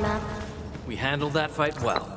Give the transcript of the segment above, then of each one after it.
warm up. We handled that fight well.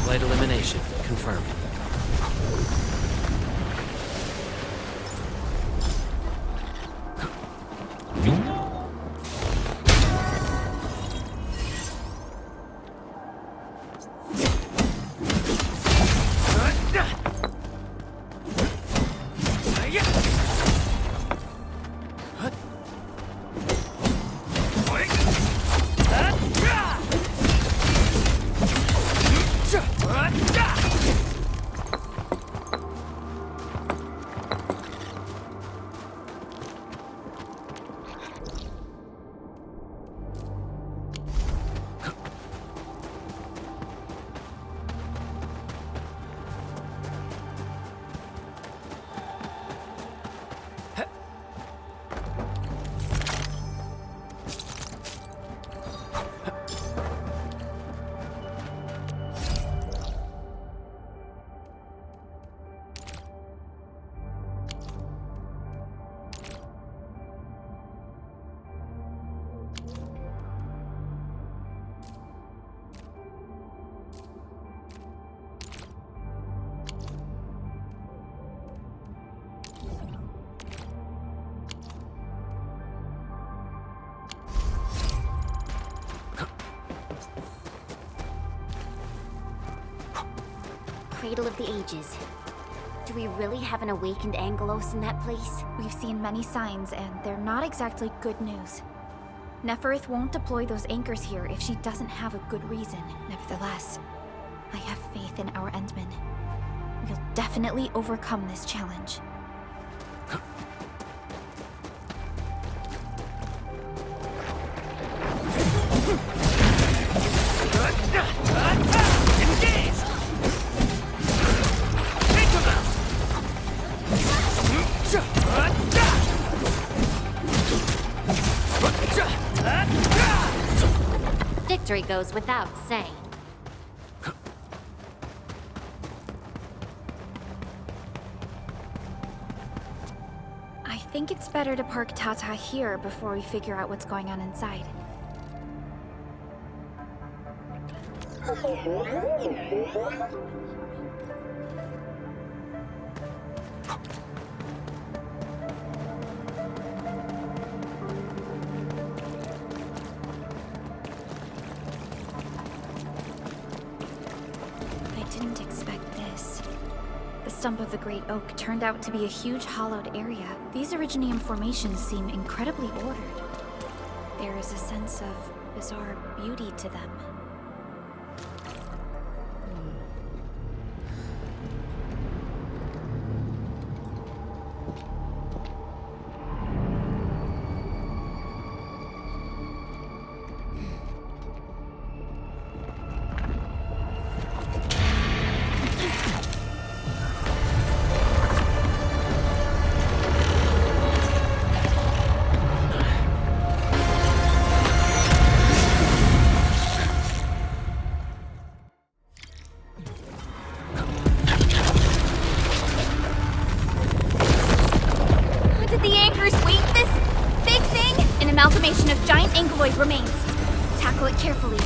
Light elimination confirmed. Cradle of the Ages. Do we really have an awakened Angelos in that place? We've seen many signs, and they're not exactly good news. Neferith won't deploy those anchors here if she doesn't have a good reason. Nevertheless, I have faith in our Endmen. We'll definitely overcome this challenge. Victory goes without saying. I think it's better to park Tata here before we figure out what's going on inside. stump of the Great Oak turned out to be a huge hollowed area. These Originium formations seem incredibly ordered. There is a sense of bizarre beauty to them. Amalgamation of giant ankyloid remains. Tackle it carefully.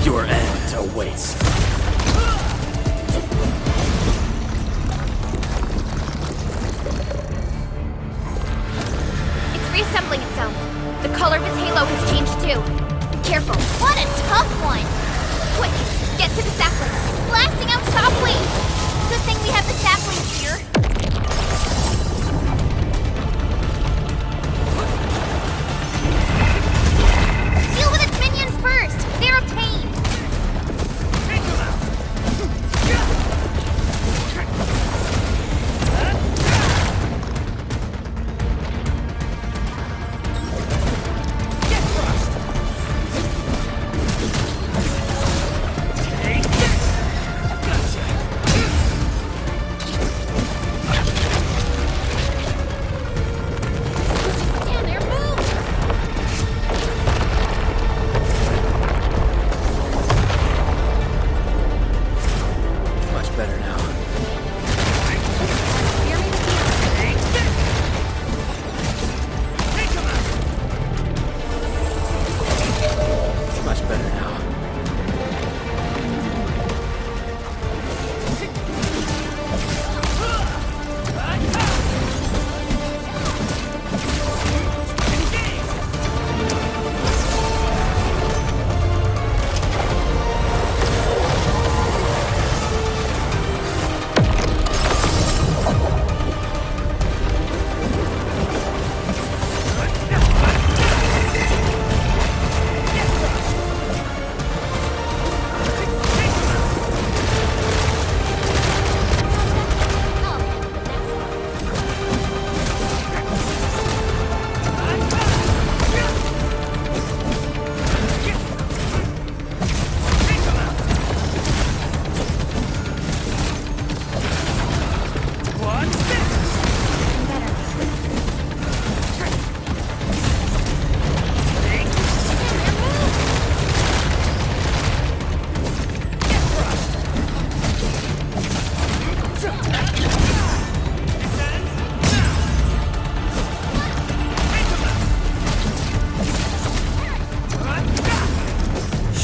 Your end awaits. It's reassembling itself. The color of its halo has changed too. Careful. What a tough one! Quick, get to the sapling. It's blasting out shockwaves. Good thing we have the saplings here. Deal with its minions first! They're a pain!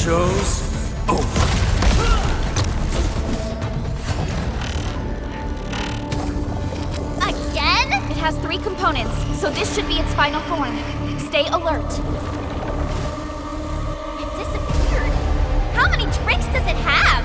Show's over. Again? It has 3 components, so this should be its final form. Stay alert. It disappeared. How many tricks does it have?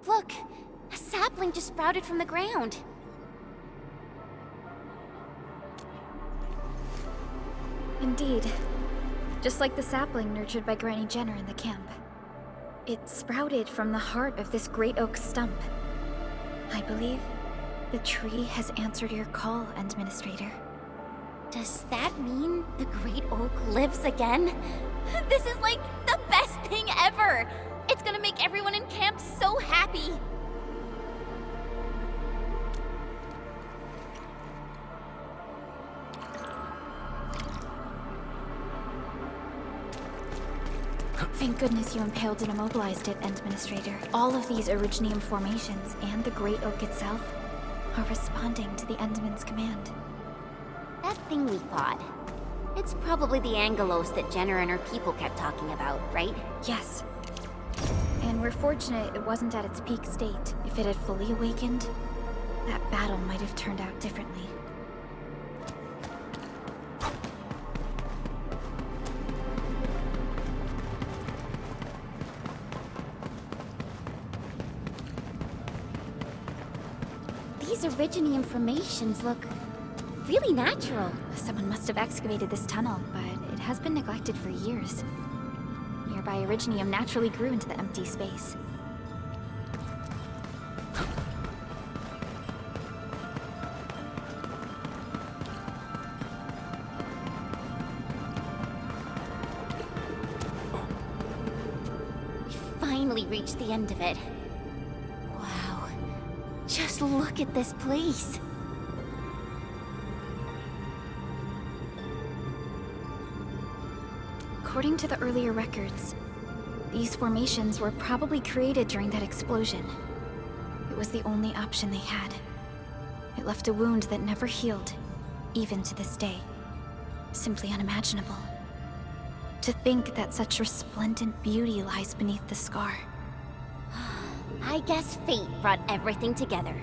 Look! A sapling just sprouted from the ground. Indeed. Just like the sapling nurtured by Granny Jenner in the camp. It sprouted from the heart of this great oak stump. I believe the tree has answered your call, Administrator. Does that mean the Great Oak lives again? This is like the best thing ever! It's gonna make everyone in camp so happy! Thank goodness you impaled and immobilized it, Administrator. All of these Originium formations and the Great Oak itself are responding to the Endman's command. That thing we fought. It's probably the Angelos that Jenner and her people kept talking about, right? Yes. And we're fortunate it wasn't at its peak state. If it had fully awakened, that battle might have turned out differently. These Originium formations look really natural. Someone must have excavated this tunnel, but it has been neglected for years. Nearby Originium naturally grew into the empty space. We finally reached the end of it. Wow. Just look at this place. According to the earlier records, these formations were probably created during that explosion. It was the only option they had. It left a wound that never healed, even to this day. Simply unimaginable. To think that such resplendent beauty lies beneath the scar. I guess fate brought everything together.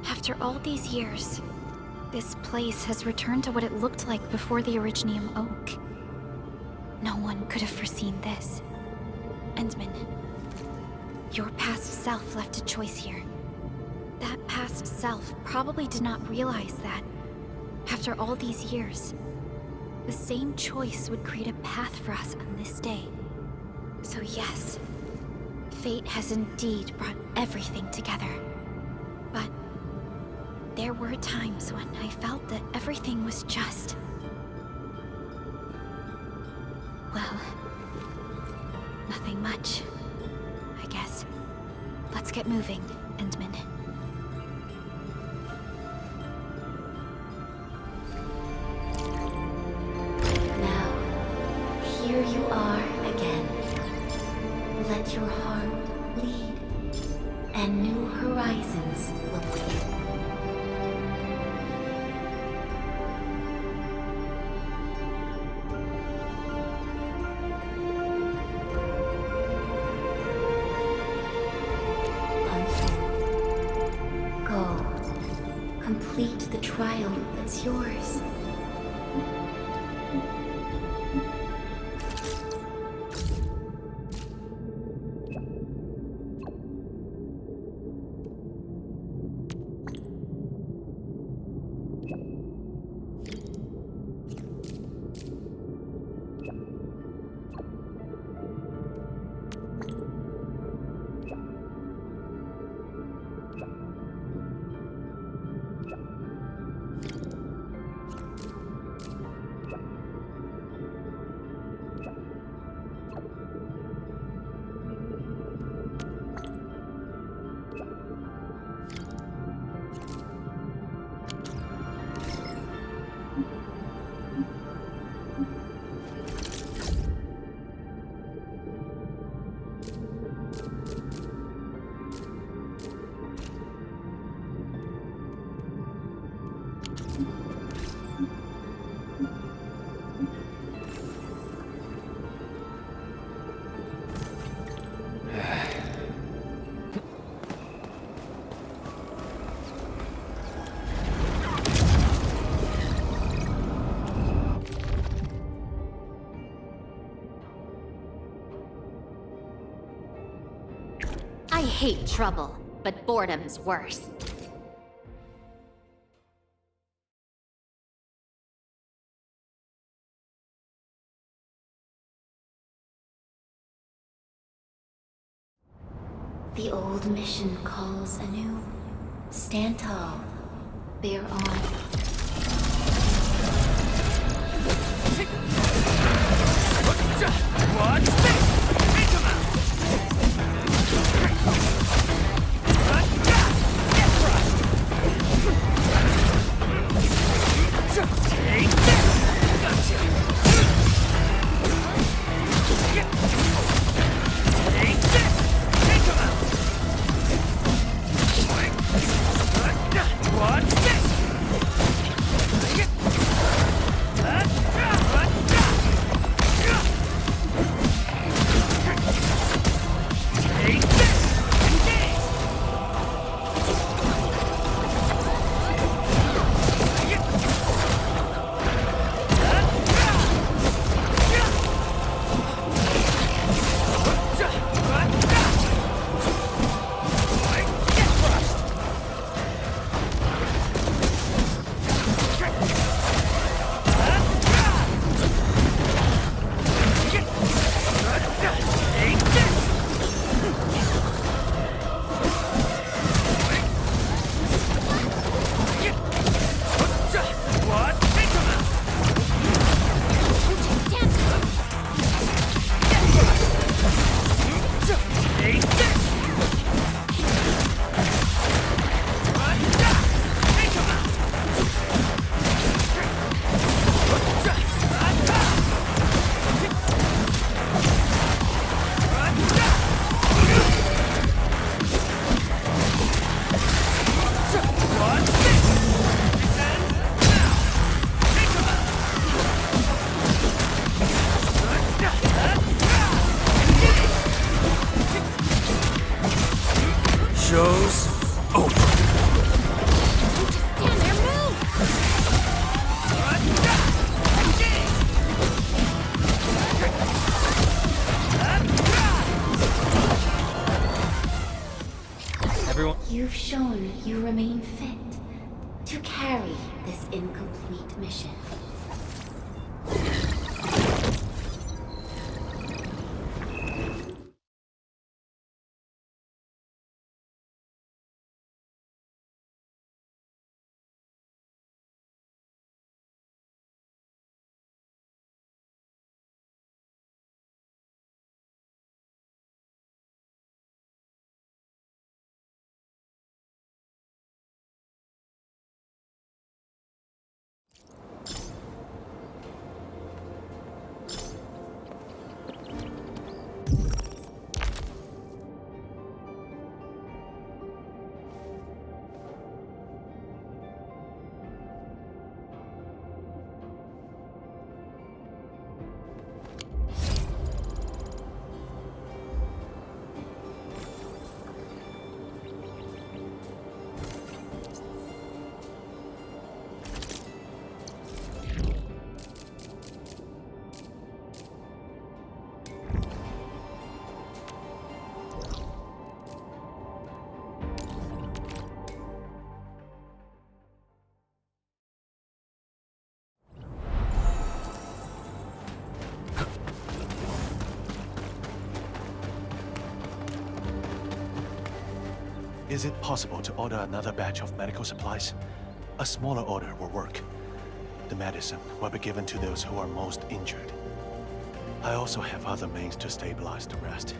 After all these years, this place has returned to what it looked like before the Originium Oak. No one could have foreseen this. Endman, your past self left a choice here. That past self probably did not realize that, after all these years, the same choice would create a path for us on this day. So yes, fate has indeed brought everything together. But there were times when I felt that everything was just... well, nothing much, I guess. Let's get moving, Endman. Now, here you are again. Let your heart lead, and new horizons will wait. Complete the trial that's yours. I hate trouble, but boredom's worse. The old mission calls anew. Stand tall. Bear on. Watch this! Take him out! Get crushed! Take this! Gotcha! Take this! Take him out! Watch this! Take this! Engage! Get crushed! Take this! What? Take him out! Take this! Take him out! Watch this! This ends now! Take him out! Show's over. Stand there, move! Everyone. You've shown you remain fit to carry this incomplete mission. Is it possible to order another batch of medical supplies? A smaller order will work. The medicine will be given to those who are most injured. I also have other means to stabilize the rest.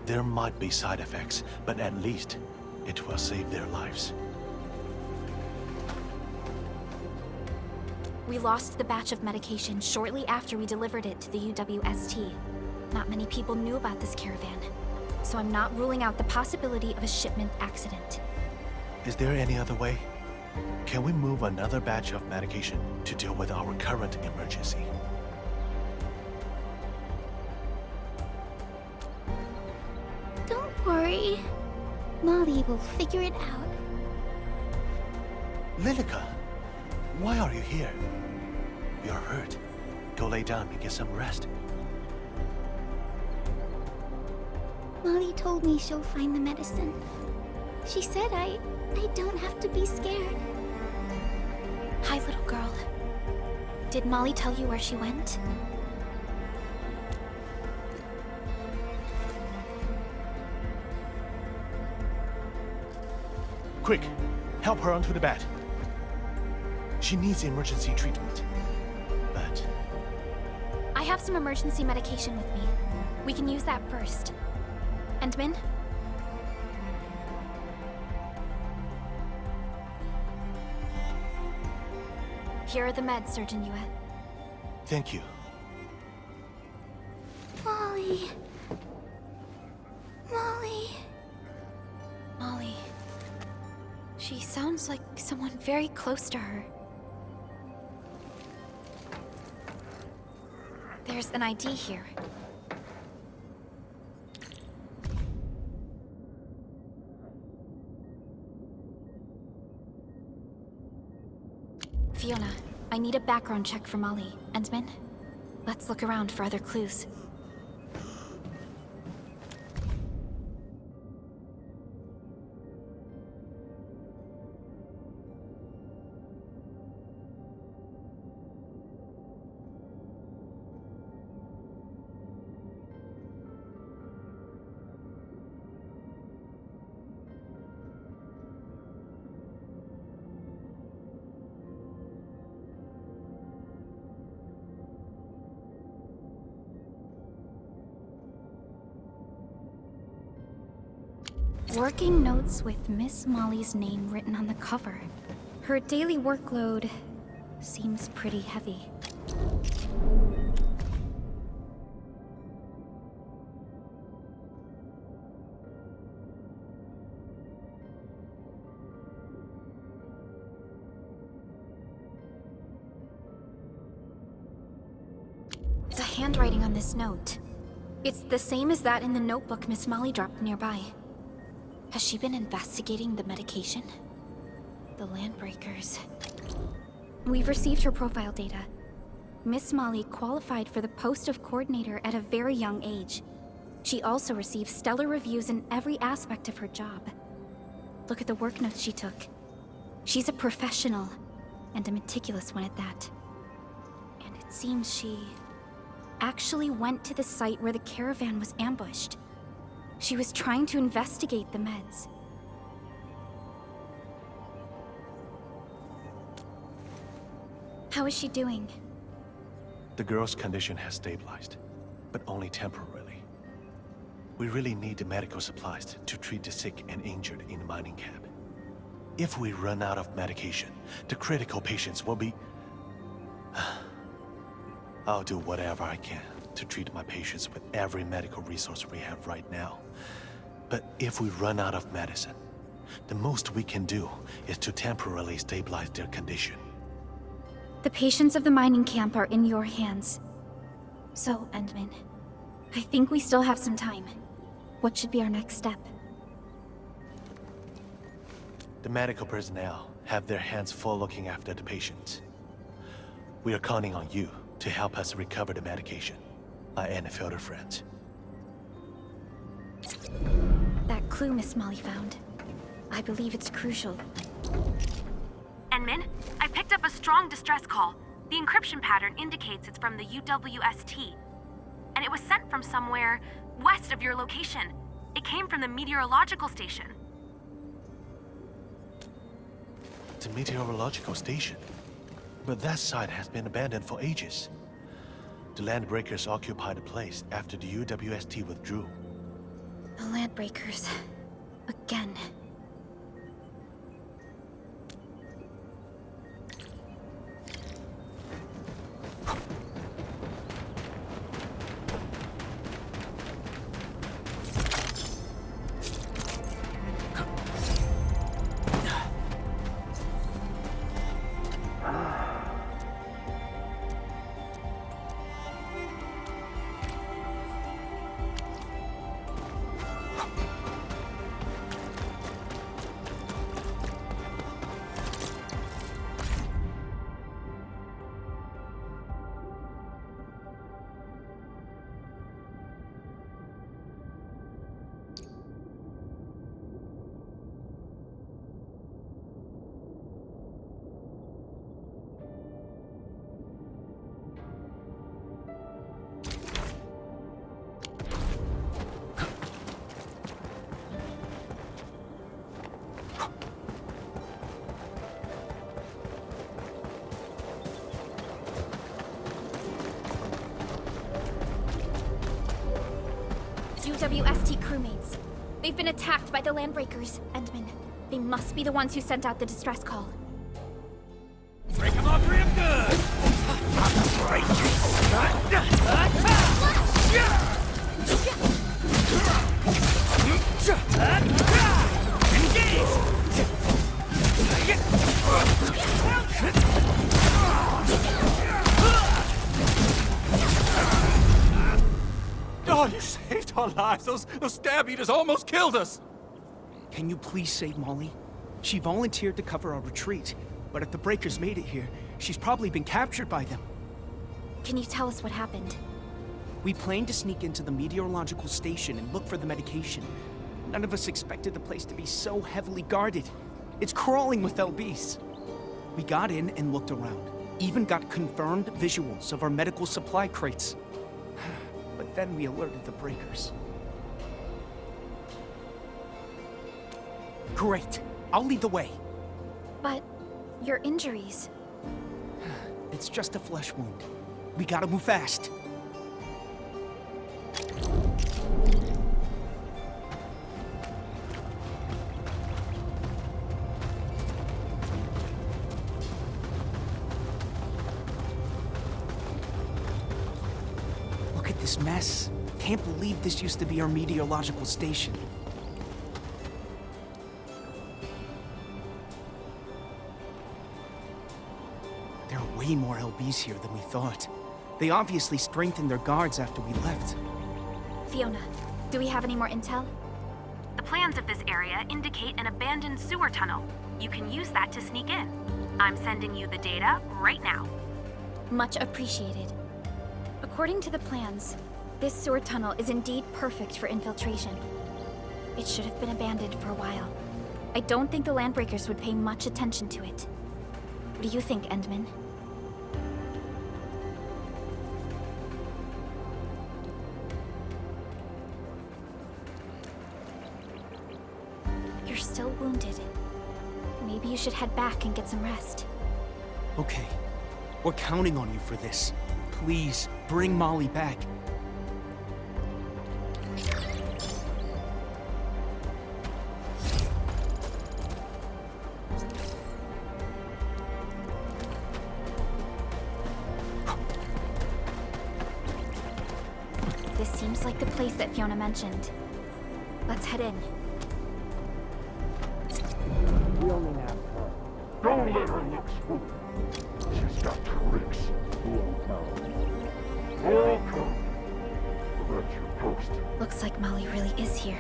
There might be side effects, but at least it will save their lives. We lost the batch of medication shortly after we delivered it to the UWST. Not many people knew about this caravan, so I'm not ruling out the possibility of a shipment accident. Is there any other way? Can we move another batch of medication to deal with our current emergency? Don't worry. Molly will figure it out. Lilica, why are you here? You're hurt. Go lay down and get some rest. Molly told me she'll find the medicine. She said I don't have to be scared. Hi, little girl. Did Molly tell you where she went? Quick, help her onto the bed. She needs emergency treatment. But I have some emergency medication with me. We can use that first. Endman? Here are the meds, Surgeon Yue. thank you. Molly. Molly. Molly. She sounds like someone very close to her. There's an ID here. Fiona, I need a background check for Molly. Endman, let's look around for other clues. Working notes with Miss Molly's name written on the cover. Her daily workload seems pretty heavy. The handwriting on this note. It's the same as that in the notebook Miss Molly dropped nearby. Has she been investigating the medication? The Landbreakers. We've received her profile data. Miss Molly qualified for the post of coordinator at a very young age. She also received stellar reviews in every aspect of her job. Look at the work notes she took. She's a professional, and a meticulous one at that. And it seems she actually went to the site where the caravan was ambushed. She was trying to investigate the meds. How is she doing? The girl's condition has stabilized, but only temporarily. We really need the medical supplies to treat the sick and injured in the mining camp. If we run out of medication, the critical patients will be... I'll do whatever I can to treat my patients with every medical resource we have right now. But if we run out of medicine, the most we can do is to temporarily stabilize their condition. The patients of the mining camp are in your hands. So, Endman, I think we still have some time. What should be our next step? The medical personnel have their hands full looking after the patients. We are counting on you to help us recover the medication. My Endfielder friends. That clue Miss Molly found. I believe it's crucial. Enmin, I picked up a strong distress call. The encryption pattern indicates it's from the UWST. And it was sent from somewhere west of your location. It came from the meteorological station. It's a meteorological station. But that site has been abandoned for ages. The Landbreakers occupied the place after the UWST withdrew. The Landbreakers. Again. UWST crewmates. They've been attacked by the Landbreakers. Endman, they must be the ones who sent out the distress call. Break them off real good! Oh, you saved our lives! Those stab eaters almost killed us! Can you please save Molly? She volunteered to cover our retreat, but if the Breakers made it here, she's probably been captured by them. Can you tell us what happened? We planned to sneak into the meteorological station and look for the medication. None of us expected the place to be so heavily guarded. It's crawling with LBs. We got in and looked around. Even got confirmed visuals of our medical supply crates. But then we alerted the Breakers. Great. I'll lead the way. But your injuries... It's just a flesh wound. We gotta move fast. Look at this mess. Can't believe this used to be our meteorological station. There are way more LBs here than we thought. They obviously strengthened their guards after we left. Fiona, do we have any more intel? The plans of this area indicate an abandoned sewer tunnel. You can use that to sneak in. I'm sending you the data right now. Much appreciated. According to the plans, this sewer tunnel is indeed perfect for infiltration. It should have been abandoned for a while. I don't think the Landbreakers would pay much attention to it. What do you think, Endman? You're still wounded. Maybe you should head back and get some rest. Okay. We're counting on you for this. Please, bring Molly back. This seems like the place that Fiona mentioned. Let's head in. Don't let her look spooked. She's got tricks. Who'll come? That's your post. Looks like Molly really is here.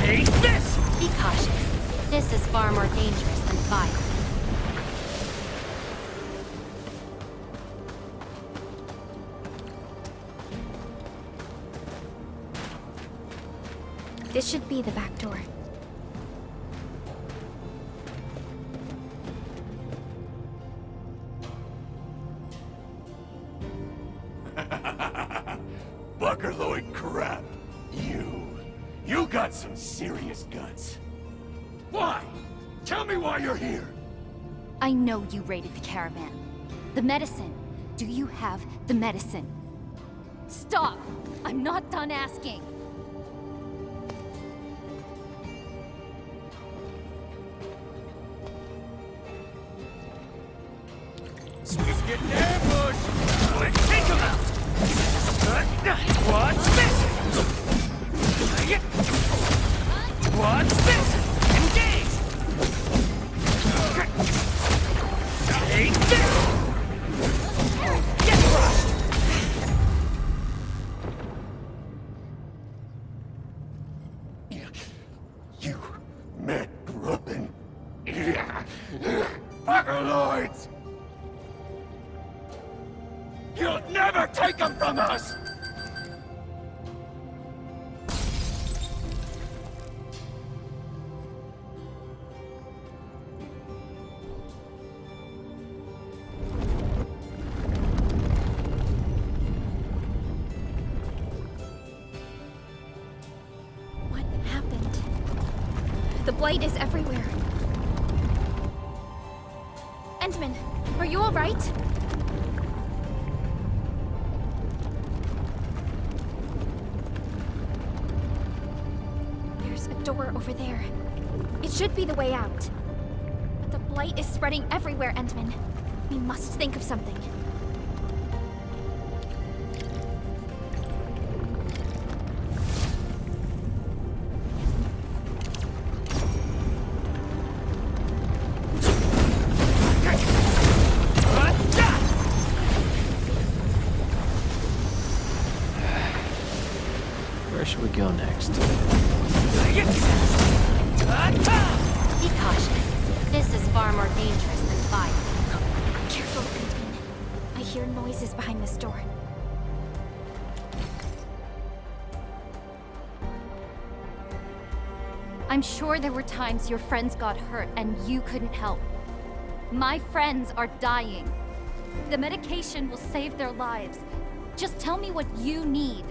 Take this! Be cautious. This is far more dangerous than fire. This should be the back door. Buckerloid crap. You got some serious guts. Why? Tell me why you're here. I know you raided the caravan. The medicine. Do you have the medicine? Stop! I'm not done asking. Squeeze getting ambushed! Let's take him out! Watch this! Watch this! Engage! Take this! Get crushed! You mad grubbin. Buckerloids! You'll never take them from us! What happened? The blight is everywhere. Endman, are you you alright? There's a door over there. It should be the way out. But the blight is spreading everywhere, Endman. We must think of something. Where should we go next? Be cautious. This is far more dangerous than fire. Careful, Endman. I hear noises behind this door. I'm sure there were times your friends got hurt and you couldn't help. My friends are dying. The medication will save their lives. Just tell me what you need.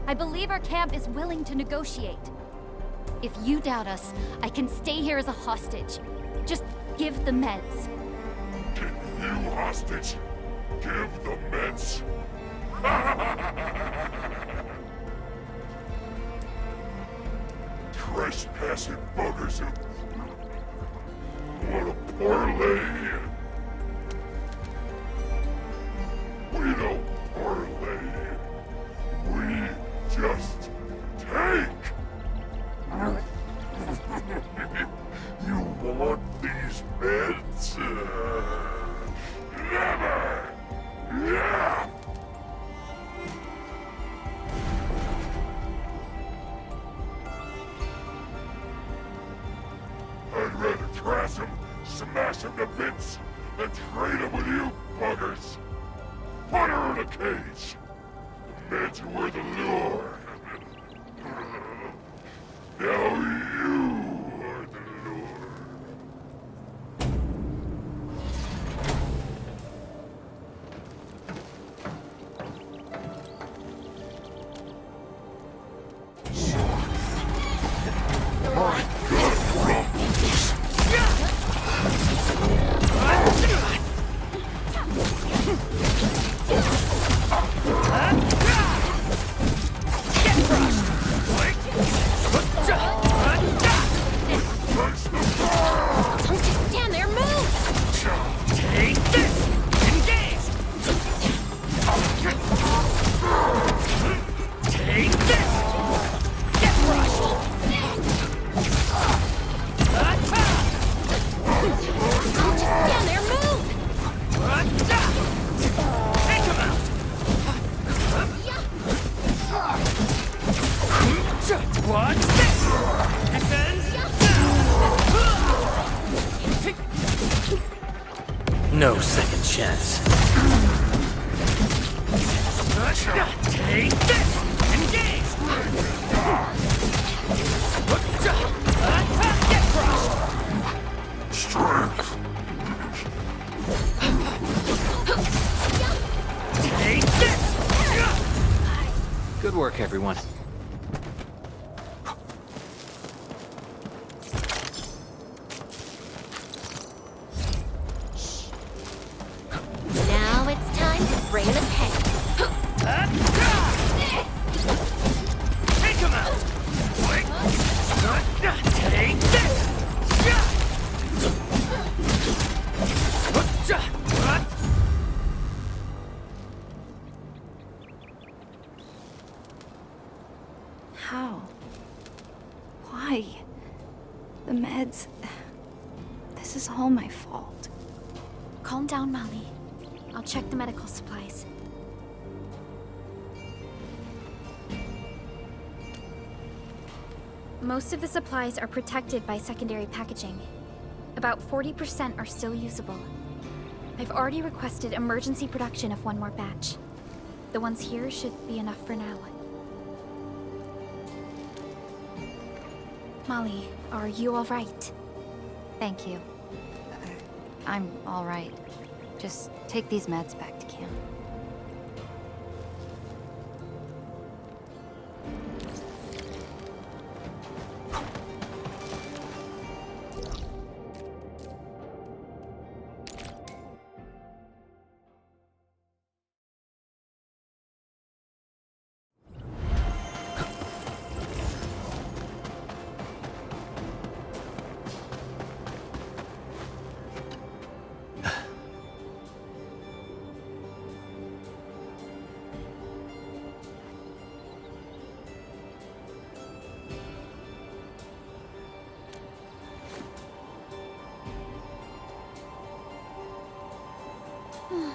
I believe our camp is willing to negotiate. If you doubt us, I can stay here as a hostage. Just give the meds. You hostage? Give the meds? Trespassing buggers who want to parlay. We don't parlay. We just take. You want these meds? Never! Yeah! I'd rather trash him, smash him to bits, than trade him with you buggers. Put her in a cage. The meds were the lure. Now you are the lure. No second chance. Take this! Engage! Get crushed! Strength. Take this! Good work, everyone. Now it's time to bring the pain. Take him out! Take this! How? Why? The meds... This is all my fault. Calm down, Molly. I'll check the medical supplies. Most of the supplies are protected by secondary packaging. About 40% are still usable. I've already requested emergency production of one more batch. The ones here should be enough for now. Molly, are you all right? Thank you. I'm all right. Just take these meds back to camp. Phew.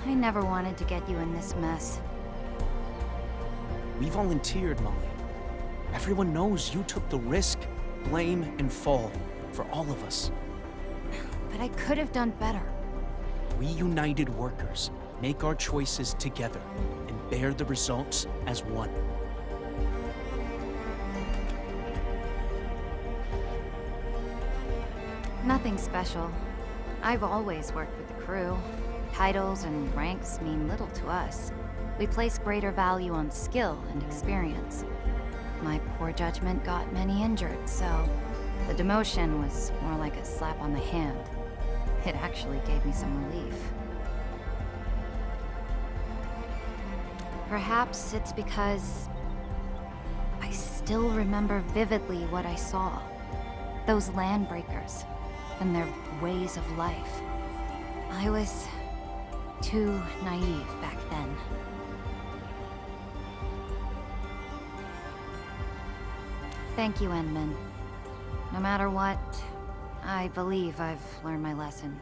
I never wanted to get you in this mess. We volunteered, Molly. Everyone knows you took the risk, blame, and fall for all of us. But I could have done better. We united workers make our choices together and bear the results as one. Nothing special. I've always worked with the crew. Titles and ranks mean little to us. We place greater value on skill and experience. My poor judgment got many injured, so the demotion was more like a slap on the hand. It actually gave me some relief. Perhaps it's because I still remember vividly what I saw. Those landbreakers and their ways of life. I was too naive back then. Thank you, Endman. No matter what, I believe I've learned my lesson.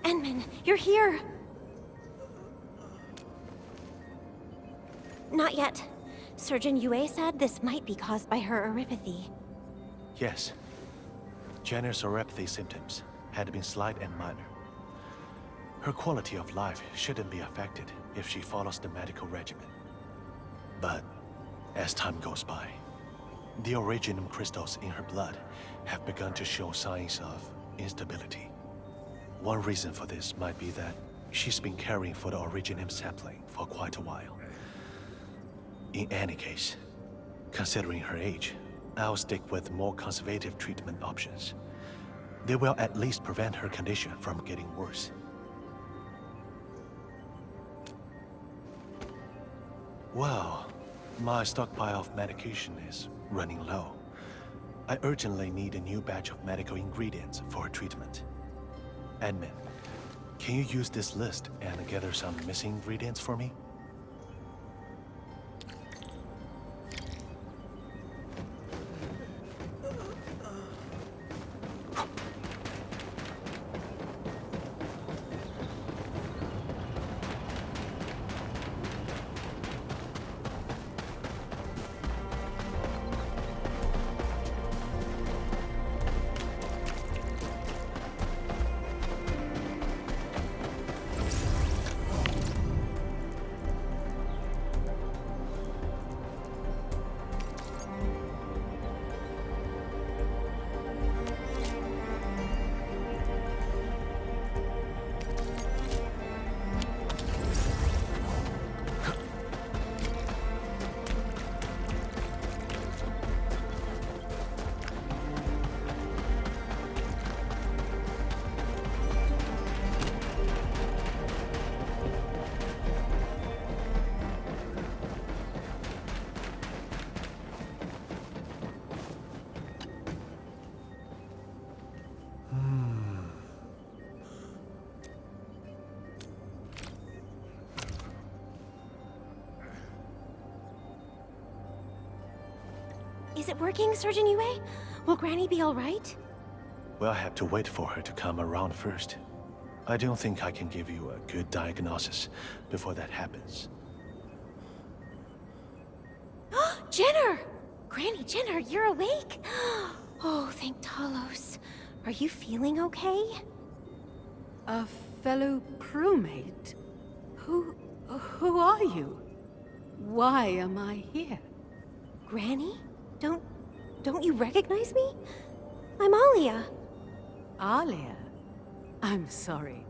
Endman, you're here! Not yet. Surgeon Yue said this might be caused by her oropathy. Yes. Jenner's oropathy symptoms had been slight and minor. Her quality of life shouldn't be affected if she follows the medical regimen. But as time goes by, the originum crystals in her blood have begun to show signs of instability. One reason for this might be that she's been caring for the originum sapling for quite a while. In any case, considering her age, I'll stick with more conservative treatment options. They will at least prevent her condition from getting worse. Well, my stockpile of medication is running low. I urgently need a new batch of medical ingredients for her treatment. Admin, can you use this list and gather some missing ingredients for me? Is it working, Surgeon Yue? Will Granny be alright? We'll have to wait for her to come around first. I don't think I can give you a good diagnosis before that happens. Jenner! Granny Jenner, you're awake? Oh, thank Talos. Are you feeling okay? A fellow crewmate? Who are you? Why am I here? Granny? Don't you recognize me? I'm Alia. Alia? I'm sorry,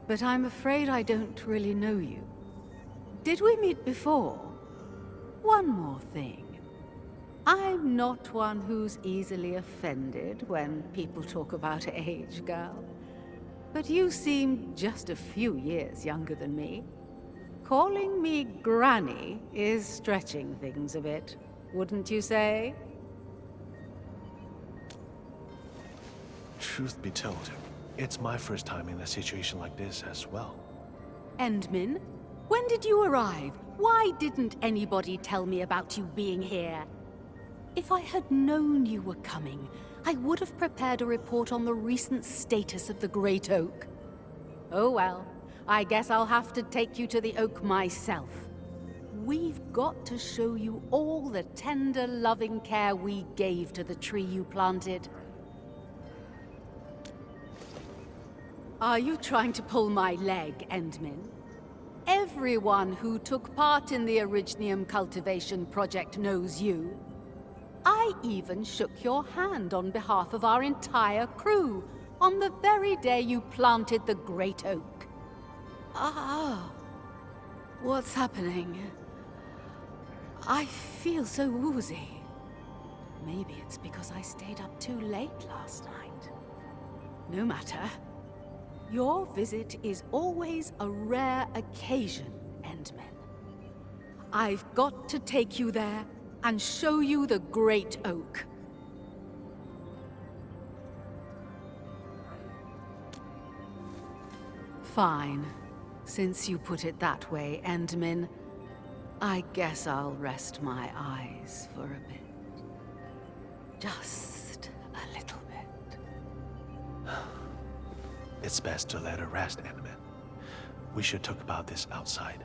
but I'm afraid I don't really know you. Did we meet before? One more thing. I'm not one who's easily offended when people talk about age, girl. But you seem just a few years younger than me. Calling me Granny is stretching things a bit, wouldn't you say? Truth be told, it's my first time in a situation like this as well. Endmin, when did you arrive? Why didn't anybody tell me about you being here? If I had known you were coming, I would have prepared a report on the recent status of the Great Oak. Oh well, I guess I'll have to take you to the Oak myself. We've got to show you all the tender, loving care we gave to the tree you planted. Are you trying to pull my leg, Endmin? Everyone who took part in the Originium cultivation project knows you. I even shook your hand on behalf of our entire crew on the very day you planted the Great Oak. Ah, what's happening? I feel so woozy. Maybe it's because I stayed up too late last night. No matter. Your visit is always a rare occasion, Endmen. I've got to take you there and show you the Great Oak. Fine. Since you put it that way, Endmin, I guess I'll rest my eyes for a bit. Just a little bit. It's best to let her rest, Endman. We should talk about this outside.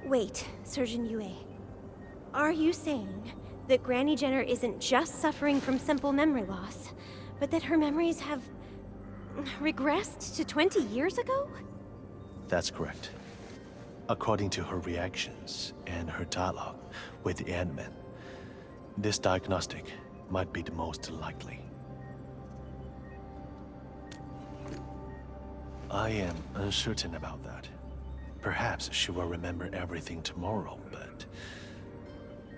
Wait, Surgeon Yue. Are you saying that Granny Jenner isn't just suffering from simple memory loss, but that her memories have regressed to 20 years ago? That's correct. According to her reactions and her dialogue with the Endman, this diagnostic might be the most likely. I am uncertain about that. Perhaps she will remember everything tomorrow, but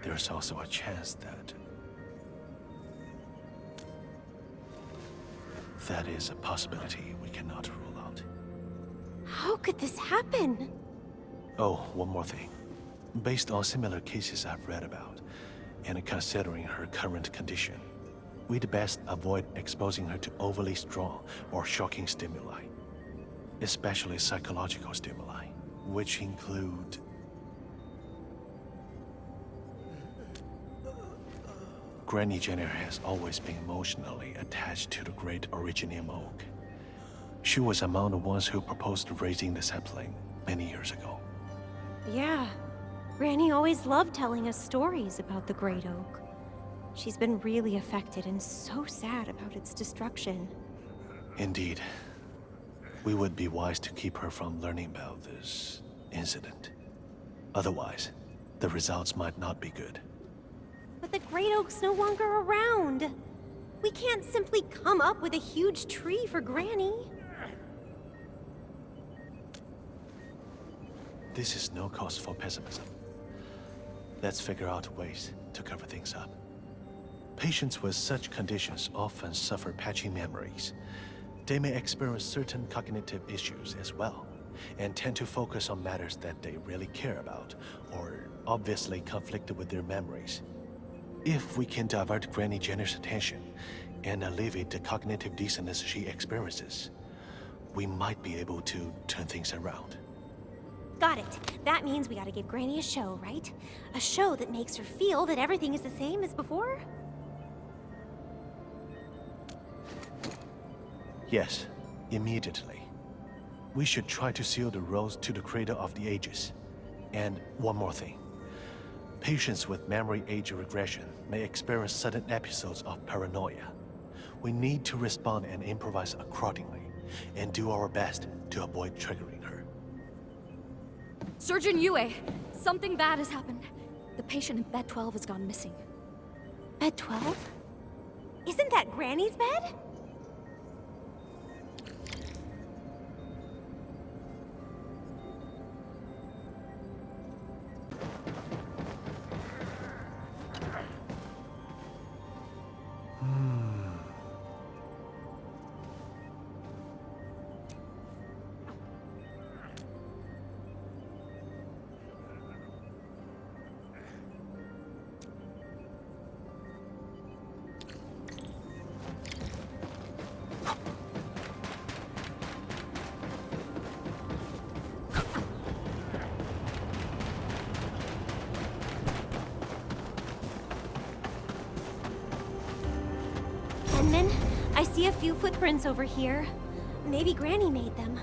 there's also a chance that that is a possibility we cannot rule out. How could this happen? Oh, one more thing. Based on similar cases I've read about, and considering her current condition, we'd best avoid exposing her to overly strong or shocking stimuli, especially psychological stimuli, which include Granny Jenner has always been emotionally attached to the great Originium Oak. She was among the ones who proposed raising the sapling many years ago. Yeah. Granny always loved telling us stories about the Great Oak. She's been really affected and so sad about its destruction. Indeed. We would be wise to keep her from learning about this incident. Otherwise, the results might not be good. But the Great Oak's no longer around. We can't simply come up with a huge tree for Granny. This is no cause for pessimism. Let's figure out ways to cover things up. Patients with such conditions often suffer patchy memories. They may experience certain cognitive issues as well, and tend to focus on matters that they really care about, or obviously conflicted with their memories. If we can divert Granny Jenner's attention and alleviate the cognitive dissonance she experiences, we might be able to turn things around. Got it. That means we gotta give Granny a show, right? A show that makes her feel that everything is the same as before? Yes, immediately. We should try to seal the roads to the Crater of the Ages. And one more thing. Patients with memory age regression may experience sudden episodes of paranoia. We need to respond and improvise accordingly, and do our best to avoid triggering her. Surgeon Yue, something bad has happened. The patient in bed 12 has gone missing. Bed 12? Isn't that Granny's bed? Endman, I see a few footprints over here. Maybe Granny made them.